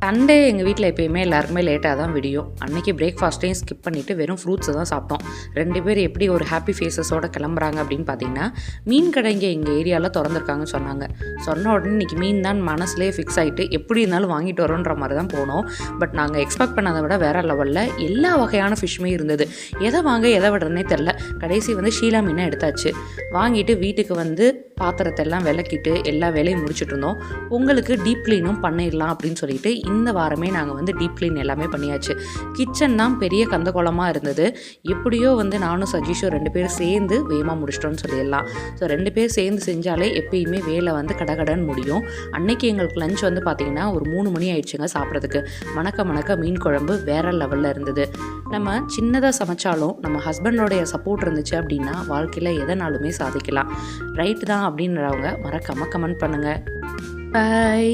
Sunday எங்கள் வீட்டில் எப்பயுமே எல்லாருக்குமே லேட்டாக தான் விடியும். அன்றைக்கி பிரேக்ஃபாஸ்ட்டையும் ஸ்கிப் பண்ணிவிட்டு வெறும் ஃப்ரூட்ஸை தான் சாப்பிட்டோம். 2 பேர் எப்படி ஒரு ஹாப்பி ஃபேஸஸோடு கிளம்புறாங்க அப்படின்னு பார்த்தீங்கன்னா, மீன் கடைங்க எங்கள் ஏரியாவில் திறந்துருக்காங்கன்னு சொன்னாங்க. சொன்ன உடனே இன்றைக்கி மீன் தான் மனசுலேயே ஃபிக்ஸ் ஆகிட்டு எப்படி இருந்தாலும் வாங்கிட்டு வரோன்ற மாதிரி தான் போனோம். பட் நாங்கள் எக்ஸ்பெக்ட் பண்ணதை விட வேறு லெவலில் எல்லா வகையான ஃபிஷ்ஷுமே இருந்தது. எதை வாங்க எதை விடுறதுனே தெரில. கடைசி ஷீலா மீனை எடுத்தாச்சு. வாங்கிட்டு வீட்டுக்கு பாத்திரத்தை எல்லாம் விளக்கிட்டு எல்லா வேலையும் முடிச்சுட்டு இருந்தோம். உங்களுக்கு டீப் க்ளீனும் பண்ணிடலாம் அப்படின்னு சொல்லிட்டு இந்த வாரமே நாங்கள் டீப் க்ளீன் எல்லாமே பண்ணியாச்சு. கிச்சன் தான் பெரிய கந்தகோலமாக இருந்தது. எப்படியோ நானும் சஜீஷும் 2 பேரும் சேர்ந்து வேகமாக முடிச்சிட்டோன்னு சொல்லிடலாம். ஸோ 2 பேர் சேர்ந்து செஞ்சாலே எப்பயுமே வேலை கடகடன்னு முடியும். அன்னைக்கு எங்களுக்கு லஞ்ச் பார்த்திங்கன்னா ஒரு 3 மணி ஆயிடுச்சுங்க சாப்பிட்றதுக்கு. மணக்க மீன் குழம்பு வேறு லெவலில் இருந்தது. நம்ம சின்னதாக சமைச்சாலும் நம்ம ஹஸ்பண்டோடைய சப்போர்ட் இருந்துச்சு அப்படின்னா வாழ்க்கையில் எதனாலுமே சாதிக்கலாம். ரைட்டு தான் அப்படின்றவங்க மறக்காமல் கமெண்ட் பண்ணுங்கள். பாய்.